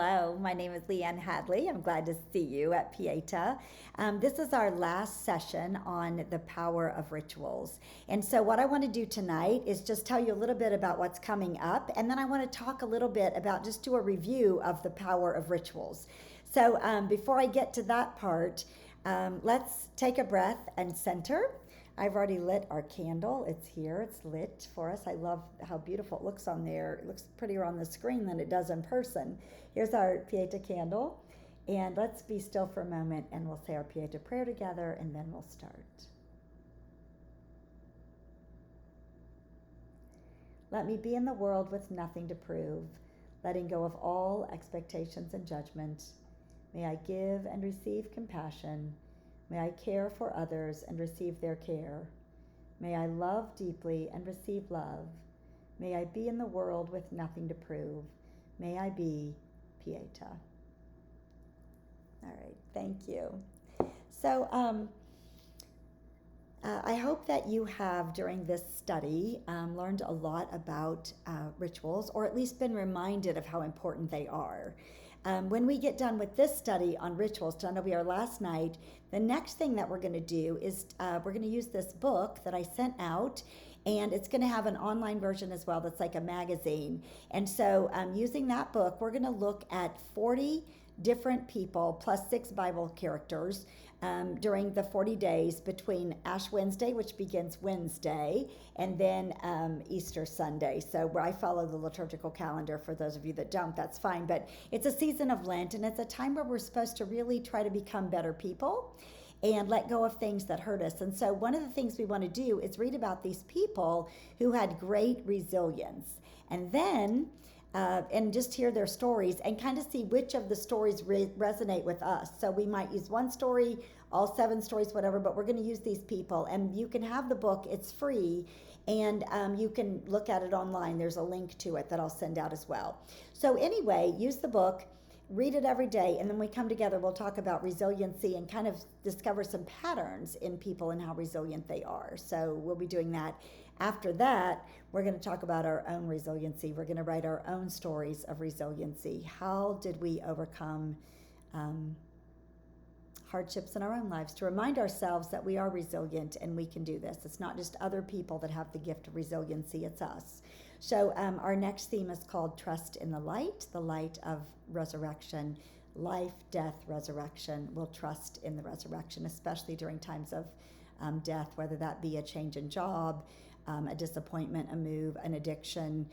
Hello, my name is Leanne Hadley. I'm glad to see you at Pieta. This is our last session on the power of rituals. And so, what I want to do tonight is just tell you a little bit about what's coming up, and then I want to talk a little bit about just do a review of the power of rituals. So, before I get to that part, let's take a breath and center. I've already lit our candle. It's here. It's lit for us. I love how beautiful it looks on there. It looks prettier on the screen than it does in person. Here's our Pieta candle. And let's be still for a moment and we'll say our Pieta prayer together and then we'll start. Let me be in the world with nothing to prove, letting go of all expectations and judgment. May I give and receive compassion. May I care for others and receive their care. May I love deeply and receive love. May I be in the world with nothing to prove. May I be Pieta. All right, thank you. So I hope that you have, during this study, learned a lot about rituals, or at least been reminded of how important they are. When we get done with this study on rituals, done will be our last night, the next thing that we're going to do is we're going to use this book that I sent out, and it's going to have an online version as well that's like a magazine. And so using that book, we're going to look at 40 different people plus 6 Bible characters during the 40 days between Ash Wednesday, which begins Wednesday, and then Easter Sunday. So where I follow the liturgical calendar. For those of you that don't, that's fine. But it's a season of Lent, and it's a time where we're supposed to really try to become better people and let go of things that hurt us. And so one of the things we want to do is read about these people who had great resilience. And then and just hear their stories and kind of see which of the stories resonate with us. So we might use one story, all 7 stories, whatever, but we're going to use these people. And you can have the book, it's free, and you can look at it online. There's a link to it that I'll send out as well. So anyway, use the book, read it every day, and then we come together, we'll talk about resiliency and kind of discover some patterns in people and how resilient they are. So we'll be doing that. After that, we're going to talk about our own resiliency. We're going to write our own stories of resiliency. How did we overcome hardships in our own lives to remind ourselves that we are resilient and we can do this? It's not just other people that have the gift of resiliency, it's us. So our next theme is called Trust in the light of resurrection. Life, death, resurrection. We'll trust in the resurrection, especially during times of death, whether that be a change in job, a disappointment, a move, an addiction,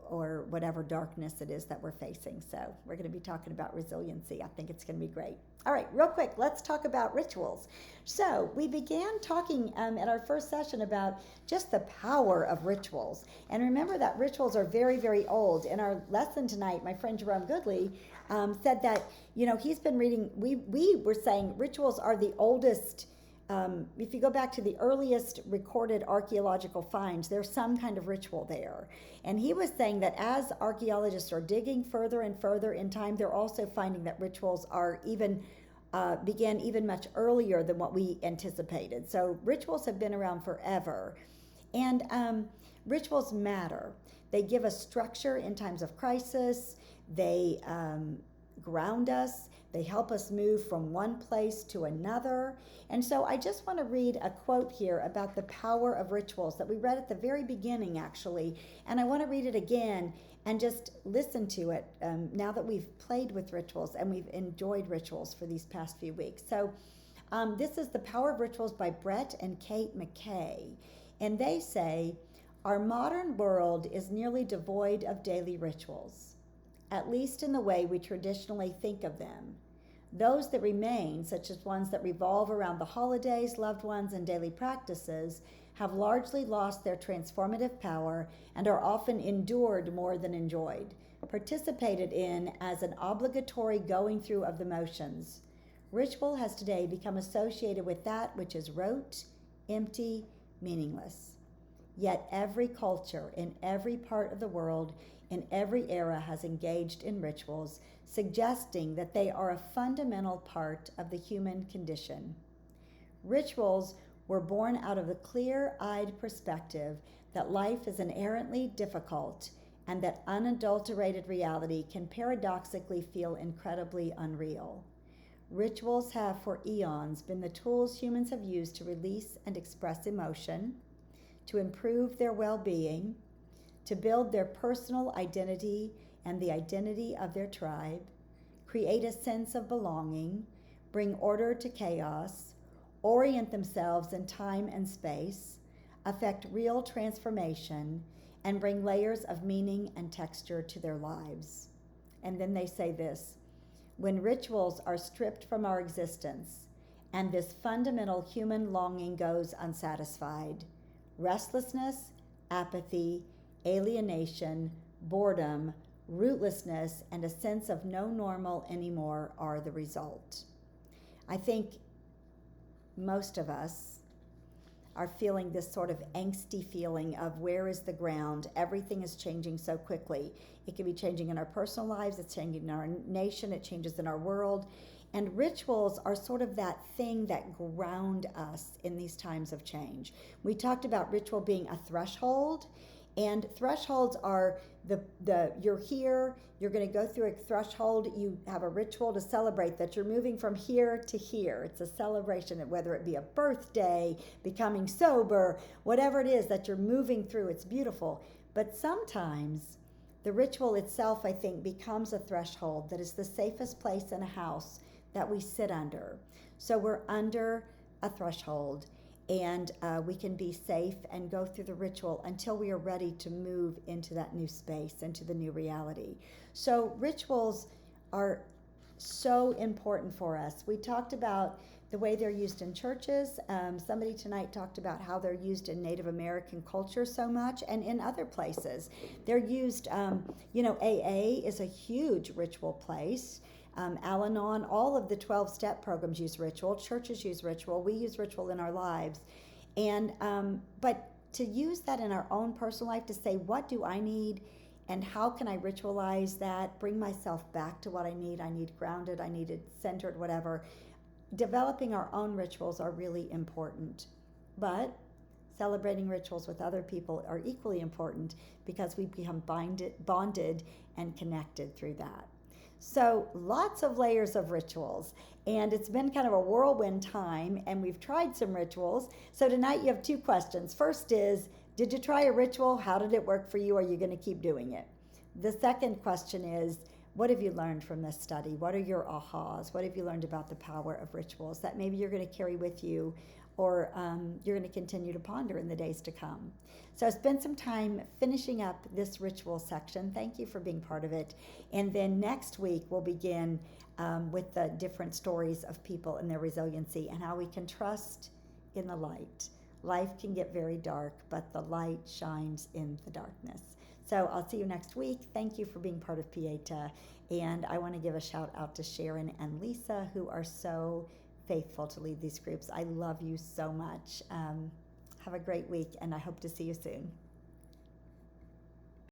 or whatever darkness it is that we're facing. So we're going to be talking about resiliency. I think it's going to be great. All right, real quick, let's talk about rituals. So we began talking at our first session about just the power of rituals. And remember that rituals are very, very old. In our lesson tonight, my friend Jerome Goodley said that, he's been reading, we were saying rituals are the oldest. If you go back to the earliest recorded archaeological finds, there's some kind of ritual there. And he was saying that as archaeologists are digging further and further in time, they're also finding that rituals are began even much earlier than what we anticipated. So rituals have been around forever. And rituals matter. They give us structure in times of crisis. They ground us. They help us move from one place to another. And so I just want to read a quote here about the power of rituals that we read at the very beginning, actually. And I want to read it again and just listen to it now that we've played with rituals and we've enjoyed rituals for these past few weeks. So this is The Power of Rituals by Brett and Kate McKay. And they say, our modern world is nearly devoid of daily rituals, at least in the way we traditionally think of them. Those that remain, such as ones that revolve around the holidays, loved ones, and daily practices, have largely lost their transformative power and are often endured more than enjoyed, participated in as an obligatory going through of the motions. Ritual has today become associated with that which is rote, empty, meaningless. Yet every culture in every part of the world in every era has engaged in rituals, suggesting that they are a fundamental part of the human condition. Rituals were born out of the clear-eyed perspective that life is inherently difficult and that unadulterated reality can paradoxically feel incredibly unreal. Rituals have for eons been the tools humans have used to release and express emotion, to improve their well being, to build their personal identity and the identity of their tribe, create a sense of belonging, bring order to chaos, orient themselves in time and space, affect real transformation, and bring layers of meaning and texture to their lives. And then they say this: when rituals are stripped from our existence and this fundamental human longing goes unsatisfied, restlessness, apathy, alienation, boredom, rootlessness, and a sense of no normal anymore are the result. I think most of us are feeling this sort of angsty feeling of where is the ground? Everything is changing so quickly. It can be changing in our personal lives, it's changing in our nation, it changes in our world. And rituals are sort of that thing that ground us in these times of change. We talked about ritual being a threshold, and thresholds are you're here, you're going to go through a threshold, you have a ritual to celebrate that you're moving from here to here. It's a celebration, whether it be a birthday, becoming sober, whatever it is that you're moving through, it's beautiful. But sometimes the ritual itself, I think, becomes a threshold that is the safest place in a house that we sit under. So we're under a threshold, and we can be safe and go through the ritual until we are ready to move into that new space, into the new reality. So rituals are so important for us. We talked about the way they're used in churches. Somebody tonight talked about how they're used in Native American culture so much, and in other places. They're used, AA is a huge ritual place. Al-Anon, all of the 12-step programs use ritual. Churches use ritual. We use ritual in our lives. And but to use that in our own personal life, to say, what do I need and how can I ritualize that, bring myself back to what I need grounded, I need it centered, whatever. Developing our own rituals are really important. But celebrating rituals with other people are equally important because we become bonded and connected through that. So lots of layers of rituals, and it's been kind of a whirlwind time, and we've tried some rituals. So tonight you have two questions. First is, did you try a ritual? How did it work for you? Are you going to keep doing it? The second question is, what have you learned from this study? What are your ahas? What have you learned about the power of rituals that maybe you're going to carry with you, or you're going to continue to ponder in the days to come? So spend some time finishing up this ritual section. Thank you for being part of it. And then next week we'll begin with the different stories of people and their resiliency and how we can trust in the light. Life can get very dark, but the light shines in the darkness. So I'll see you next week. Thank you for being part of Pieta. And I want to give a shout out to Sharon and Lisa, who are so faithful to lead these groups. I love you so much. Have a great week, and I hope to see you soon.